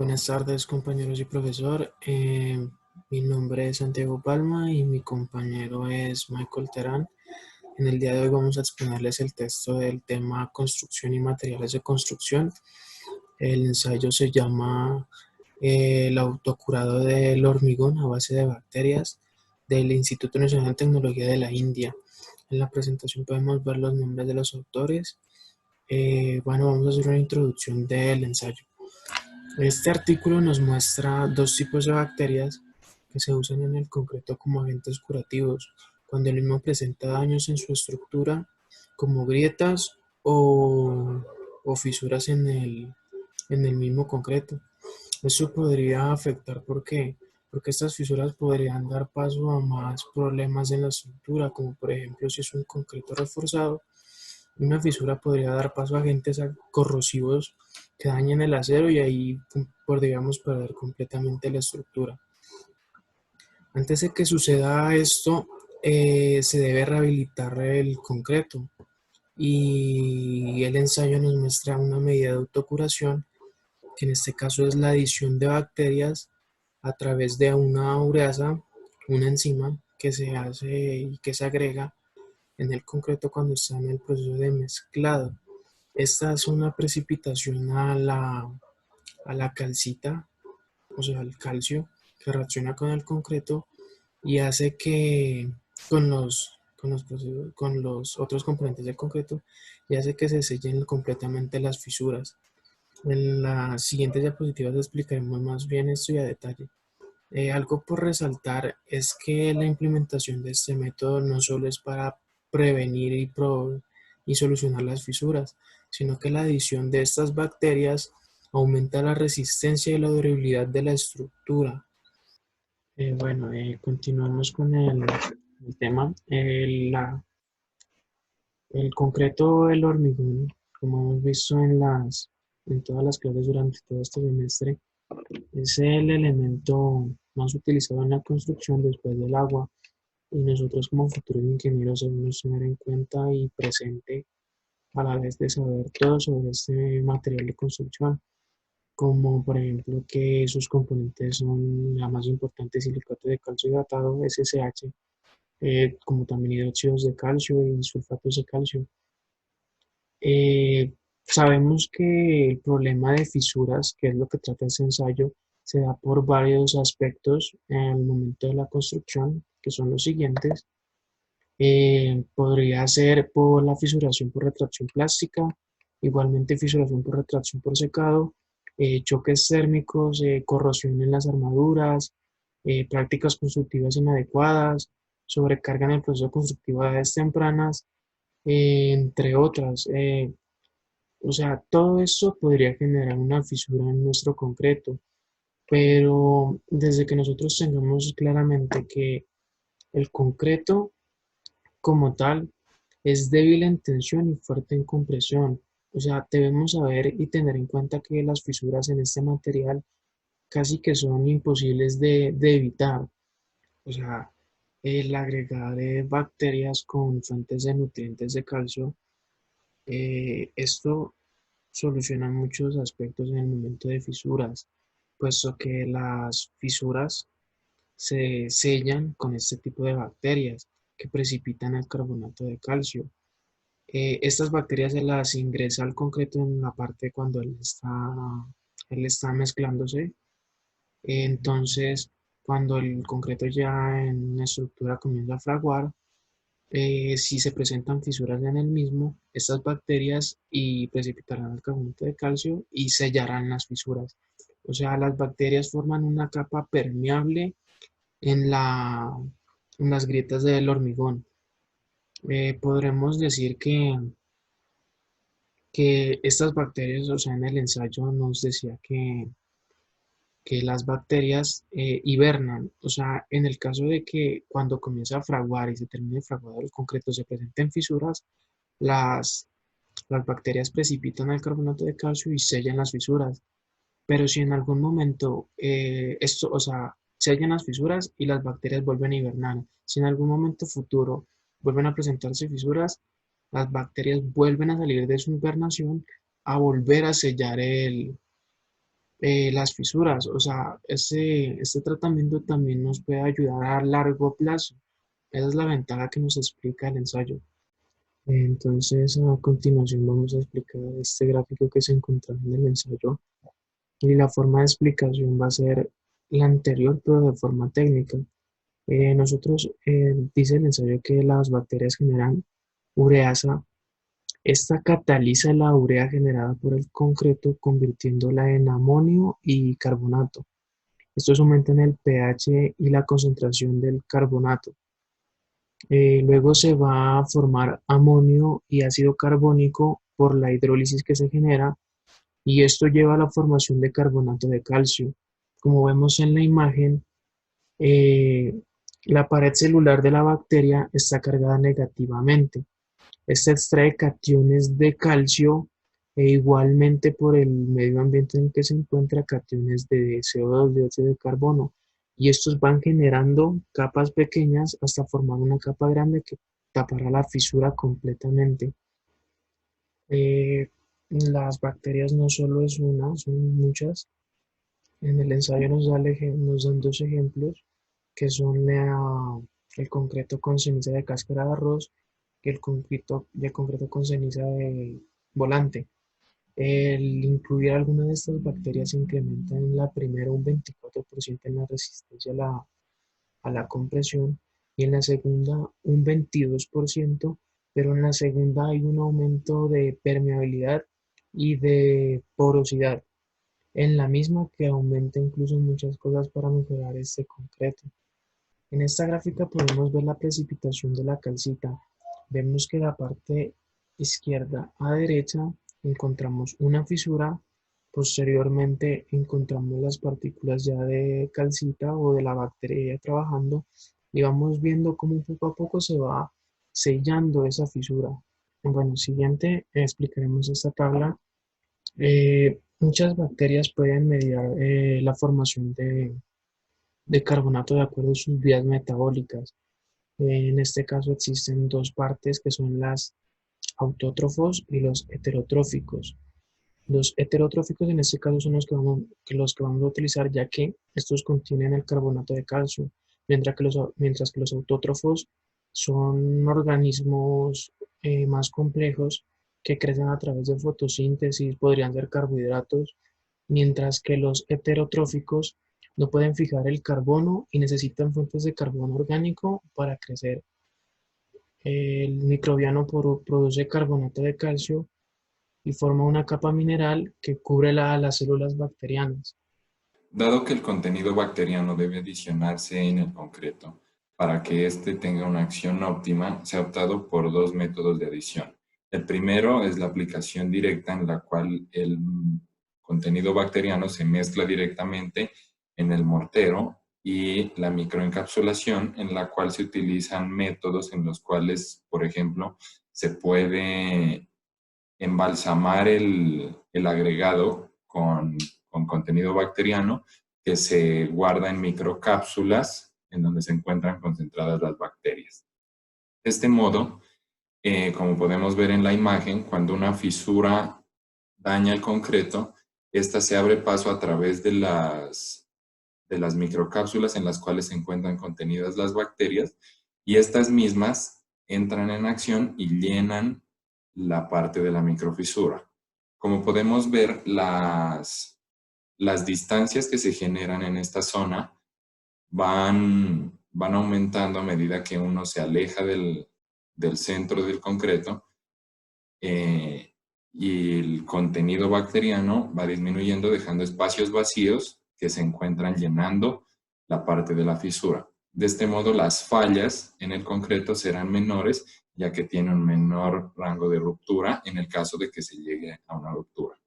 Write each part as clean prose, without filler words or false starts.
Buenas tardes, compañeros y profesor. Mi nombre es Santiago Palma y mi compañero es Michael Terán. En el día de hoy vamos a exponerles el texto del tema Construcción y materiales de construcción. El ensayo se llama El autocurado del hormigón a base de bacterias del Instituto Nacional de Tecnología de la India. En la presentación podemos ver los nombres de los autores. Vamos a hacer una introducción del ensayo. Este artículo nos muestra dos tipos de bacterias que se usan en el concreto como agentes curativos, cuando el mismo presenta daños en su estructura, como grietas o fisuras en el mismo concreto. Esto podría afectar porque estas fisuras podrían dar paso a más problemas en la estructura, como por ejemplo si es un concreto reforzado. Una fisura podría dar paso a agentes corrosivos que dañen el acero y ahí podríamos perder completamente la estructura. Antes de que suceda esto, se debe rehabilitar el concreto y el ensayo nos muestra una medida de autocuración, que en este caso es la adición de bacterias a través de una ureasa, una enzima que se hace y que se agrega en el concreto cuando está en el proceso de mezclado. Esta es una precipitación a la calcita, o sea, al calcio, que reacciona con el concreto y hace que con los otros componentes del concreto y hace que se sellen completamente las fisuras. En las siguientes diapositivas explicaremos más bien esto y a detalle. Algo por resaltar es que la implementación de este método no solo es para prevenir y solucionar las fisuras, sino que la adición de estas bacterias aumenta la resistencia y la durabilidad de la estructura. Continuamos con el tema. El concreto, el hormigón, como hemos visto en todas las clases durante todo este semestre, es el elemento más utilizado en la construcción después del agua, y nosotros como futuros ingenieros debemos tener en cuenta y presente a la vez de saber todo sobre este material de construcción, como por ejemplo que sus componentes son la más importante, silicato de calcio hidratado, SSH, como también hidróxidos de calcio y sulfatos de calcio. Sabemos que el problema de fisuras, que es lo que trata este ensayo, se da por varios aspectos en el momento de la construcción, que son los siguientes. Podría ser por la fisuración por retracción plástica, igualmente fisuración por retracción por secado, choques térmicos, corrosión en las armaduras, prácticas constructivas inadecuadas, sobrecarga en el proceso constructivo a edades tempranas, entre otras. O sea, todo eso podría generar una fisura en nuestro concreto, pero desde que nosotros tengamos claramente que el concreto como tal es débil en tensión y fuerte en compresión, o sea, debemos saber y tener en cuenta que las fisuras en este material casi que son imposibles de evitar. O sea, el agregar bacterias con fuentes de nutrientes de calcio, esto soluciona muchos aspectos en el momento de fisuras, puesto que las fisuras se sellan con este tipo de bacterias que precipitan el carbonato de calcio. Estas bacterias se las ingresa al concreto en la parte cuando él está mezclándose. Entonces, cuando el concreto ya en una estructura comienza a fraguar, si se presentan fisuras en el mismo, estas bacterias y precipitarán el carbonato de calcio y sellarán las fisuras. O sea, las bacterias forman una capa permeable en en las grietas del hormigón. Podremos decir que estas bacterias, o sea, en el ensayo nos decía que las bacterias hibernan, o sea, en el caso de que cuando comienza a fraguar y se termine de fraguar el concreto se presenten fisuras, las, las bacterias precipitan el carbonato de calcio y sellan las fisuras. Pero si en algún momento o sea, sellan las fisuras y las bacterias vuelven a hibernar, si en algún momento futuro vuelven a presentarse fisuras, las bacterias vuelven a salir de su hibernación a volver a sellar las fisuras. O sea, este tratamiento también nos puede ayudar a largo plazo. Esa es la ventaja que nos explica el ensayo. Entonces, a continuación vamos a explicar este gráfico que se encontraba en el ensayo y la forma de explicación va a ser la anterior, pero de forma técnica. Dice el ensayo que las bacterias generan ureasa. Esta cataliza la urea generada por el concreto, convirtiéndola en amonio y carbonato. Estos aumentan el pH y la concentración del carbonato. Luego se va a formar amonio y ácido carbónico por la hidrólisis que se genera y esto lleva a la formación de carbonato de calcio. Como vemos en la imagen, eh, la pared celular de la bacteria está cargada negativamente. Esta extrae cationes de calcio e igualmente por el medio ambiente en el que se encuentra cationes de CO2, dióxido de carbono. Y estos van generando capas pequeñas hasta formar una capa grande que tapará la fisura completamente. Eh, las bacterias no solo es una, son muchas. En el ensayo nos dan dos ejemplos, que son el concreto con ceniza de cáscara de arroz y el concreto con ceniza de volante. El incluir alguna de estas bacterias incrementa en la primera un 24% en la resistencia a la compresión y en la segunda un 22%, pero en la segunda hay un aumento de permeabilidad y de porosidad en la misma que aumenta incluso muchas cosas para mejorar este concreto. En esta gráfica podemos ver la precipitación de la calcita. Vemos que la parte izquierda a derecha encontramos una fisura, posteriormente encontramos las partículas ya de calcita o de la bacteria trabajando y vamos viendo cómo poco a poco se va sellando esa fisura. Bueno, siguiente explicaremos esta tabla. Muchas bacterias pueden mediar la formación de carbonato de acuerdo a sus vías metabólicas. En este caso existen dos partes que son las autótrofos y los heterotróficos. Los heterotróficos en este caso son los que vamos a utilizar ya que estos contienen el carbonato de calcio, mientras que los autótrofos son organismos más complejos que crecen a través de fotosíntesis, podrían ser carbohidratos, mientras que los heterotróficos no pueden fijar el carbono y necesitan fuentes de carbono orgánico para crecer. El microbiano produce carbonato de calcio y forma una capa mineral que cubre las células bacterianas. Dado que el contenido bacteriano debe adicionarse en el concreto para que éste tenga una acción óptima, se ha optado por dos métodos de adición. El primero es la aplicación directa en la cual el contenido bacteriano se mezcla directamente en el mortero y la microencapsulación en la cual se utilizan métodos en los cuales, por ejemplo, se puede embalsamar el agregado con contenido bacteriano que se guarda en microcápsulas en donde se encuentran concentradas las bacterias. De este modo, como podemos ver en la imagen, cuando una fisura daña el concreto, esta se abre paso a través de las microcápsulas en las cuales se encuentran contenidas las bacterias y estas mismas entran en acción y llenan la parte de la microfisura. Como podemos ver, las distancias que se generan en esta zona van aumentando a medida que uno se aleja del centro del concreto y el contenido bacteriano va disminuyendo, dejando espacios vacíos que se encuentran llenando la parte de la fisura. De este modo, las fallas en el concreto serán menores, ya que tiene un menor rango de ruptura en el caso de que se llegue a una ruptura.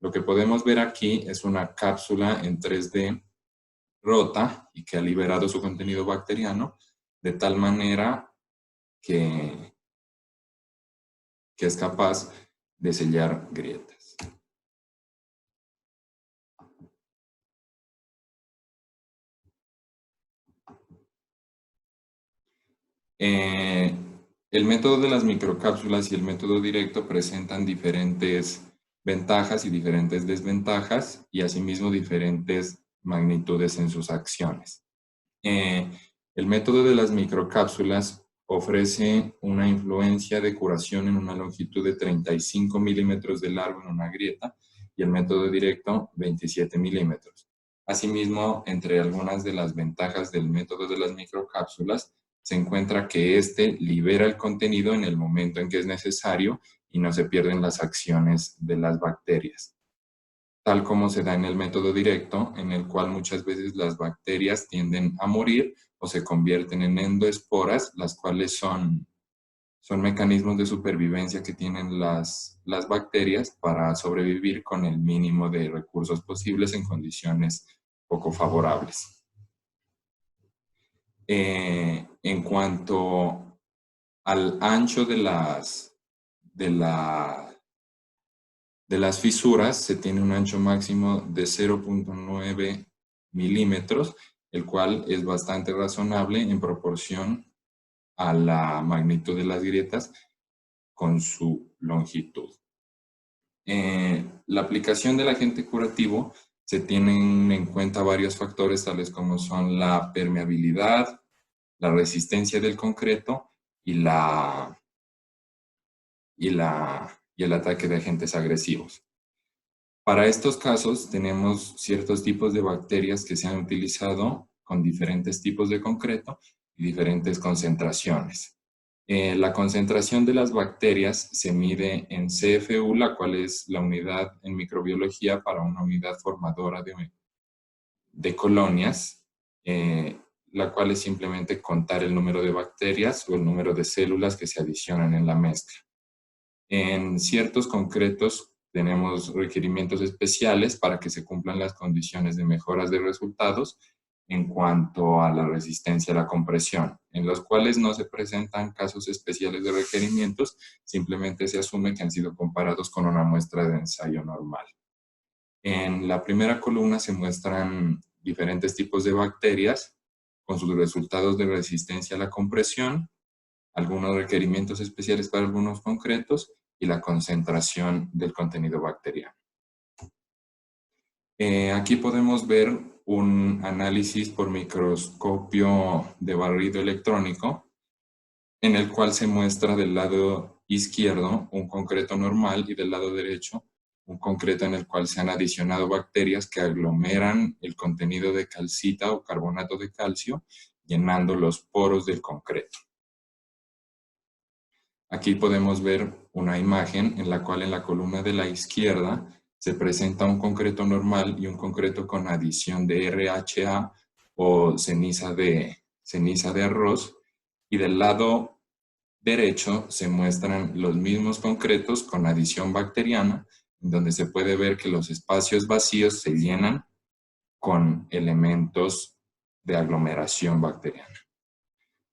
Lo que podemos ver aquí es una cápsula en 3D rota y que ha liberado su contenido bacteriano de tal manera que es capaz de sellar grietas. El método de las microcápsulas y el método directo presentan diferentes ventajas y diferentes desventajas y asimismo diferentes magnitudes en sus acciones. El método de las microcápsulas ofrece una influencia de curación en una longitud de 35 milímetros de largo en una grieta y el método directo 27 milímetros. Asimismo, entre algunas de las ventajas del método de las microcápsulas se encuentra que éste libera el contenido en el momento en que es necesario y no se pierden las acciones de las bacterias, tal como se da en el método directo, en el cual muchas veces las bacterias tienden a morir o se convierten en endoesporas, las cuales son mecanismos de supervivencia que tienen las bacterias para sobrevivir con el mínimo de recursos posibles en condiciones poco favorables. En cuanto al ancho de las fisuras, se tiene un ancho máximo de 0.9 milímetros, el cual es bastante razonable en proporción a la magnitud de las grietas con su longitud. La aplicación del agente curativo se tienen en cuenta varios factores tales como son la permeabilidad, la resistencia del concreto y el ataque de agentes agresivos. Para estos casos tenemos ciertos tipos de bacterias que se han utilizado con diferentes tipos de concreto y diferentes concentraciones. La concentración de las bacterias se mide en CFU, la cual es la unidad en microbiología para una unidad formadora de colonias, la cual es simplemente contar el número de bacterias o el número de células que se adicionan en la mezcla. En ciertos concretos tenemos requerimientos especiales para que se cumplan las condiciones de mejoras de resultados en cuanto a la resistencia a la compresión, en los cuales no se presentan casos especiales de requerimientos, simplemente se asume que han sido comparados con una muestra de ensayo normal. En la primera columna se muestran diferentes tipos de bacterias con sus resultados de resistencia a la compresión, algunos requerimientos especiales para algunos concretos y la concentración del contenido bacteriano. Aquí podemos ver un análisis por microscopio de barrido electrónico, en el cual se muestra del lado izquierdo un concreto normal y del lado derecho un concreto en el cual se han adicionado bacterias que aglomeran el contenido de calcita o carbonato de calcio, llenando los poros del concreto. Aquí podemos ver una imagen en la cual en la columna de la izquierda se presenta un concreto normal y un concreto con adición de RHA o ceniza de arroz, y del lado derecho se muestran los mismos concretos con adición bacteriana, donde se puede ver que los espacios vacíos se llenan con elementos de aglomeración bacteriana.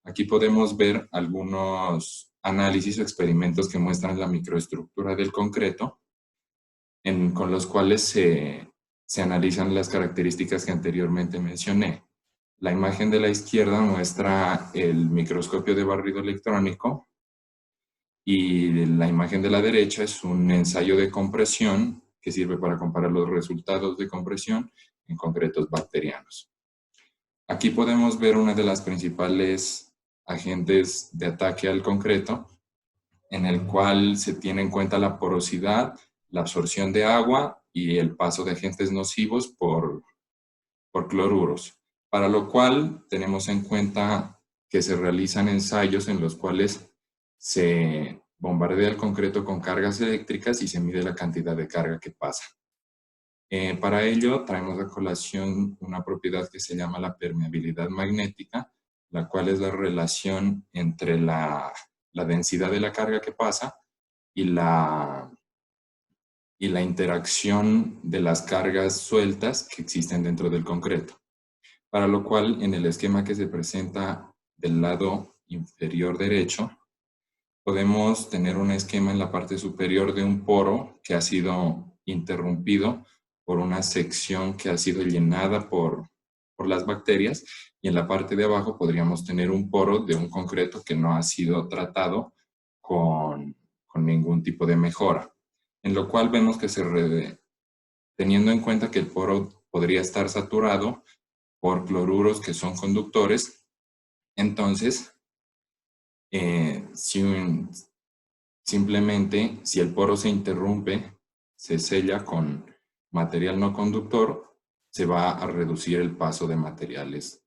Aquí podemos ver algunos análisis o experimentos que muestran la microestructura del concreto, con los cuales se analizan las características que anteriormente mencioné. La imagen de la izquierda muestra el microscopio de barrido electrónico y la imagen de la derecha es un ensayo de compresión que sirve para comparar los resultados de compresión en concretos bacterianos. Aquí podemos ver una de las principales agentes de ataque al concreto, en el cual se tiene en cuenta la porosidad, la absorción de agua y el paso de agentes nocivos por cloruros, para lo cual tenemos en cuenta que se realizan ensayos en los cuales se bombardea el concreto con cargas eléctricas y se mide la cantidad de carga que pasa. Para ello traemos a colación una propiedad que se llama la permeabilidad magnética, la cual es la relación entre la densidad de la carga que pasa y la interacción de las cargas sueltas que existen dentro del concreto. Para lo cual, en el esquema que se presenta del lado inferior derecho, podemos tener un esquema en la parte superior de un poro que ha sido interrumpido por una sección que ha sido llenada por las bacterias, y en la parte de abajo podríamos tener un poro de un concreto que no ha sido tratado con ningún tipo de mejora. en lo cual vemos que teniendo en cuenta que el poro podría estar saturado por cloruros que son conductores, entonces simplemente si el poro se interrumpe, se sella con material no conductor, se va a reducir el paso de materiales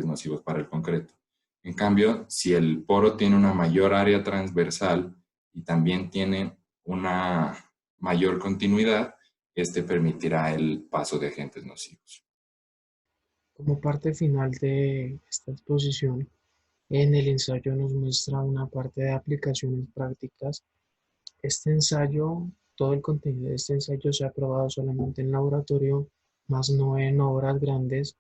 nocivos para el concreto. En cambio, si el poro tiene una mayor área transversal y también tiene una mayor continuidad, este permitirá el paso de agentes nocivos. Como parte final de esta exposición, en el ensayo nos muestra una parte de aplicaciones prácticas. Este ensayo, todo el contenido de este ensayo se ha probado solamente en laboratorio, más no en obras grandes,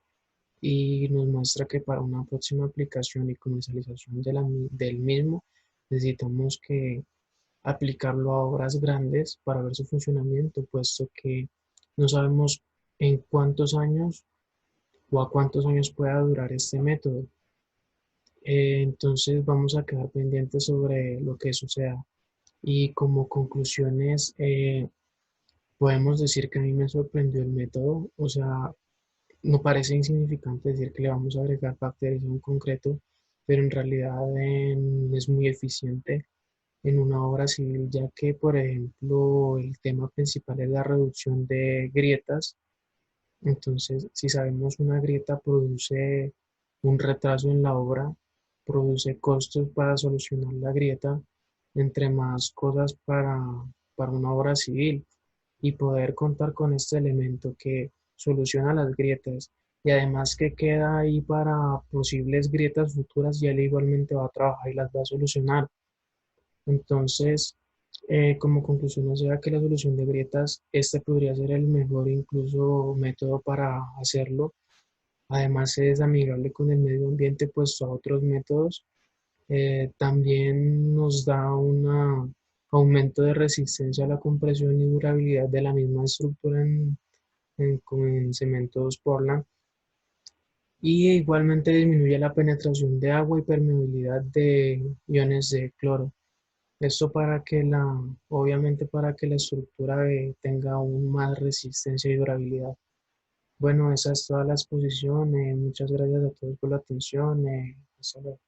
y nos muestra que para una próxima aplicación y comercialización del mismo necesitamos que aplicarlo a obras grandes para ver su funcionamiento, puesto que no sabemos en cuántos años o a cuántos años pueda durar este método. Entonces vamos a quedar pendientes sobre lo que suceda. Y como conclusiones, podemos decir que a mí me sorprendió el método, o sea, no parece insignificante decir que le vamos a agregar bacterias a un concreto, pero en realidad es muy eficiente en una obra civil, ya que, por ejemplo, el tema principal es la reducción de grietas. Entonces, si sabemos una grieta produce un retraso en la obra, produce costos para solucionar la grieta, entre más cosas para una obra civil, y poder contar con este elemento que soluciona las grietas y además que queda ahí para posibles grietas futuras y él igualmente va a trabajar y las va a solucionar. Entonces, como conclusión nos lleva que la solución de grietas, este podría ser el mejor incluso método para hacerlo. Además es amigable con el medio ambiente puesto a otros métodos. También nos da un aumento de resistencia a la compresión y durabilidad de la misma estructura en cementos Portland. Y igualmente disminuye la penetración de agua y permeabilidad de iones de cloro. Esto obviamente para que la estructura tenga aún más resistencia y durabilidad. Bueno, esa es toda la exposición. Muchas gracias a todos por la atención. Hasta luego.